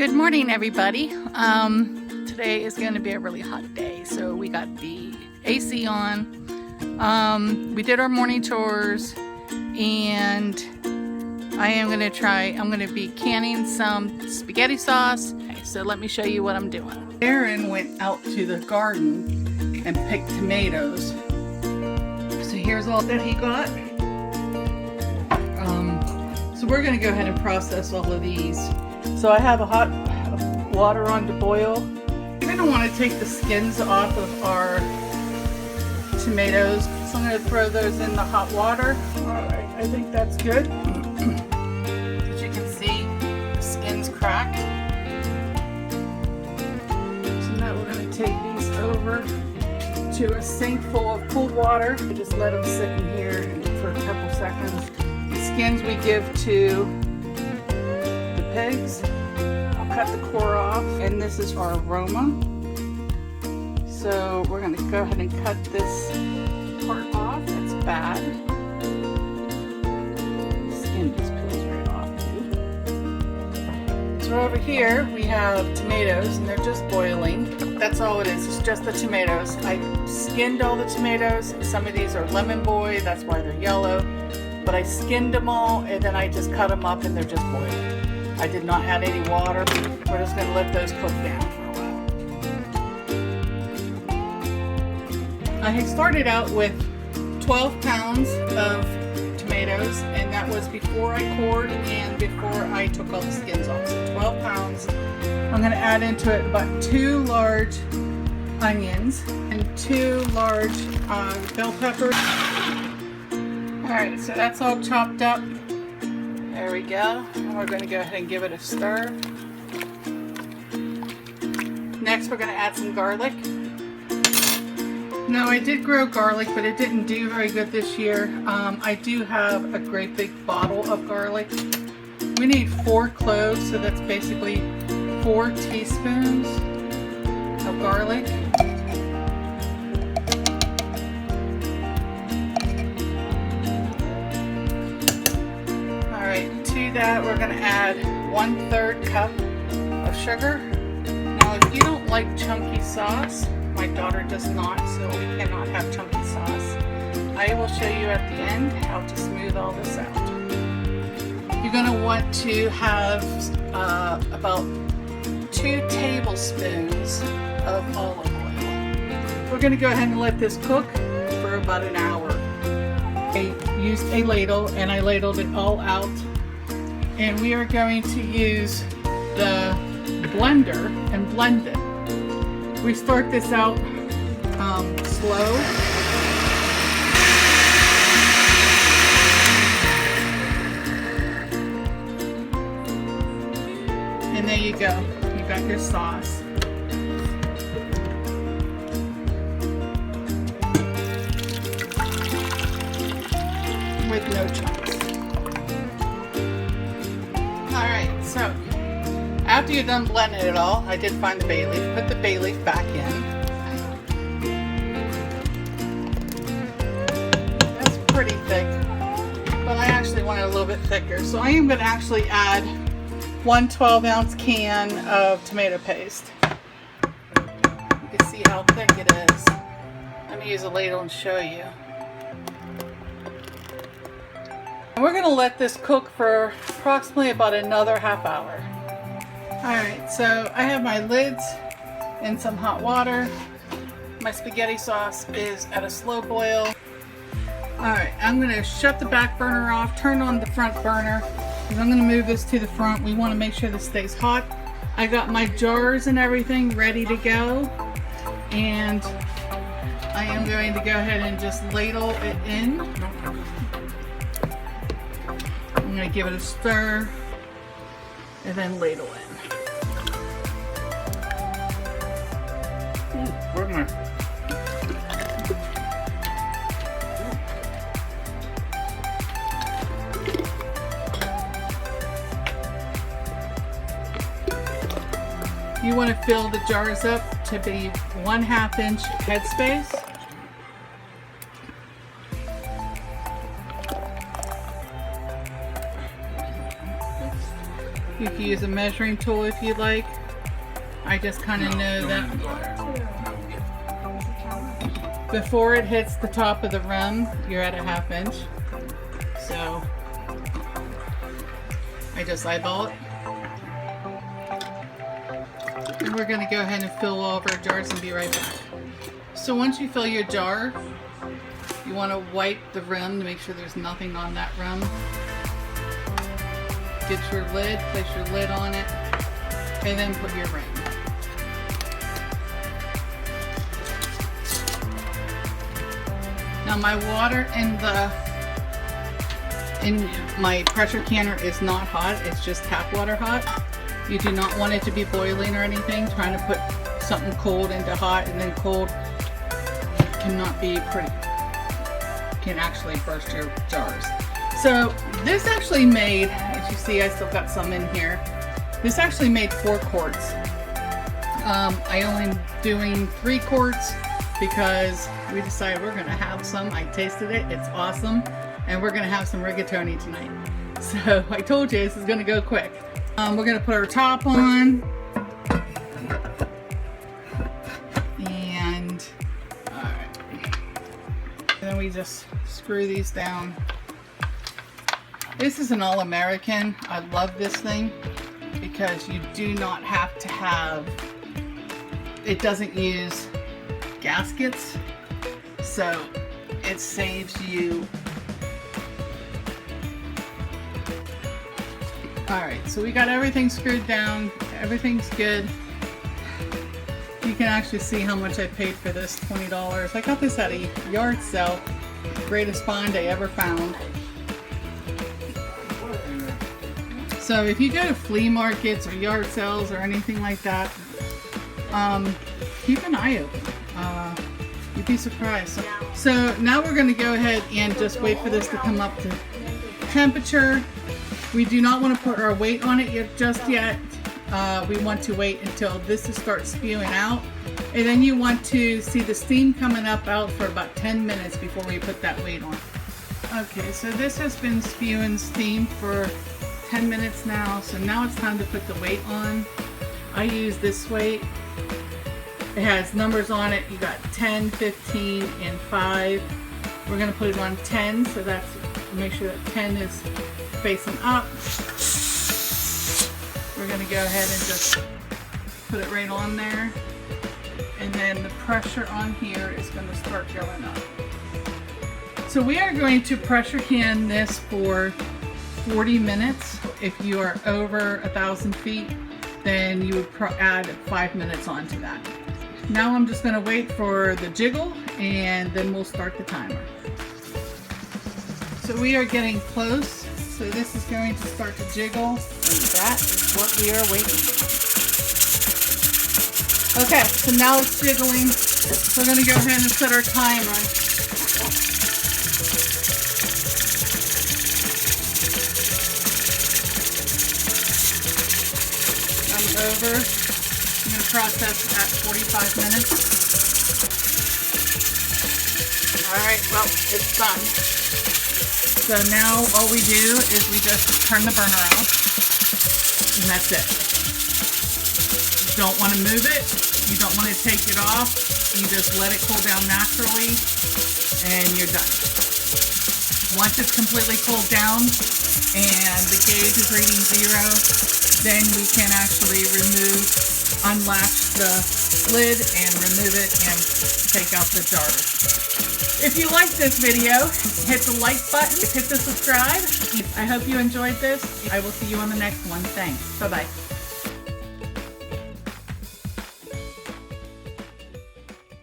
Good morning, everybody. Today is going to be a really hot day, so we got the AC on. We did our morning chores, and I'm going to be canning some spaghetti sauce. Okay, so let me show you what I'm doing. Aaron went out to the garden and picked tomatoes. So here's all that he got. So we're going to go ahead and process all of these. So I have a hot water on to boil. You're going to want to take the skins off of our tomatoes. So I'm going to throw those in the hot water. Alright, I think that's good. As you can see, the skin's cracked. So now we're going to take these over to a sink full of cool water. Just let them sit in here for a couple seconds. The skins we give to the pigs. I'll cut the core off, and this is our aroma. So we're going to go ahead and cut this part off. That's bad. The skin just peels right off too. So over here we have tomatoes, and they're just boiling. That's all it is. It's just the tomatoes. I skinned all the tomatoes. Some of these are lemon boy. That's why they're yellow. But I skinned them all, and then I just cut them up, and they're just boiling. I did not add any water. We're just going to let those cook down for a while. I had started out with 12 pounds of tomatoes, and that was before I cored and before I took all the skins off. So 12 pounds. I'm going to add into it about 2 large onions and 2 large bell peppers. Alright, so that's all chopped up. There we go. And we're going to go ahead and give it a stir. Next, we're going to add some garlic. Now, I did grow garlic, but it didn't do very good this year. I do have a great big bottle of garlic. We need 4 cloves, so that's basically 4 teaspoons of garlic. That we're going to add 1/3 cup of sugar. Now, if you don't like chunky sauce, my daughter does not, so we cannot have chunky sauce. I will show you at the end how to smooth all this out. You're going to want to have about 2 tablespoons of olive oil. We're going to go ahead and let this cook for about an hour. I used a ladle, and I ladled it all out. And we are going to use the blender and blend it. We start this out slow. And there you go. You got your sauce. With no chunks. So, after you're done blending it all, I did find the bay leaf. Put the bay leaf back in. That's pretty thick, but I actually want it a little bit thicker. So I am going to actually add 1 12-ounce can of tomato paste. You can see how thick it is. Let me use a ladle and show you. We're going to let this cook for approximately about another half hour. Alright, so I have my lids in some hot water. My spaghetti sauce is at a slow boil. Alright, I'm going to shut the back burner off, turn on the front burner, and I'm going to move this to the front. We want to make sure this stays hot. I got my jars and everything ready to go, and I am going to go ahead and just ladle it in. I'm going to give it a stir and then ladle in. Ooh, where's my... You want to fill the jars up to be 1/2 inch headspace. You can use a measuring tool if you like. I just kind of know that before it hits the top of the rim, you're at a 1/2 inch. So I just eyeball it. And we're gonna go ahead and fill all of our jars and be right back. So once you fill your jar, you want to wipe the rim to make sure there's nothing on that rim. Get your lid, place your lid on it, and then put your ring. Now my water in my pressure canner is not hot, it's just tap water hot. You do not want it to be boiling or anything. Trying to put something cold into hot and then cold cannot be pretty. Can actually burst your jars. So this actually made, as you see, I still got some in here. This actually made 4 quarts. I only doing 3 quarts because we decided we're gonna have some. I tasted it, it's awesome. And we're gonna have some rigatoni tonight. So I told you this is gonna go quick. We're gonna put our top on. And, all right. And then we just screw these down. This is an All-American. I love this thing because you do not have to have, it doesn't use gaskets, so it saves you. Alright, so we got everything screwed down, everything's good. You can actually see how much I paid for this, $20. I got this at a yard sale, greatest find I ever found. So if you go to flea markets or yard sales or anything like that, keep an eye open. You'd be surprised. So now we're going to go ahead and just wait for this to come up to temperature. We do not want to put our weight on it just yet. We want to wait until this starts spewing out. And then you want to see the steam coming up out for about 10 minutes before we put that weight on. Okay, so this has been spewing steam for 10 minutes now. So now it's time to put the weight on. I use this weight. It has numbers on it. You got 10, 15, and 5. We're going to put it on 10, so that's, make sure that 10 is facing up. We're going to go ahead and just put it right on there. And then the pressure on here is going to start going up. So we are going to pressure can this for 40 minutes. If you are over 1,000 feet, then you would add 5 minutes onto that. Now I'm just going to wait for the jiggle and then we'll start the timer. So we are getting close. So this is going to start to jiggle, and that is what we are waiting for. Okay, so now it's jiggling. We're going to go ahead and set our timer. I'm over. I'm going to process at 45 minutes. Alright, well, it's done. So now all we do is we just turn the burner off, and that's it. You don't want to move it, you don't want to take it off, you just let it cool down naturally, and you're done. Once it's completely cooled down, and the gauge is reading 0, then we can actually unlatch the lid and remove it and take out the jars. If you liked this video, hit the like button, hit the subscribe. I hope you enjoyed this. I will see you on the next one. Thanks. Bye-bye.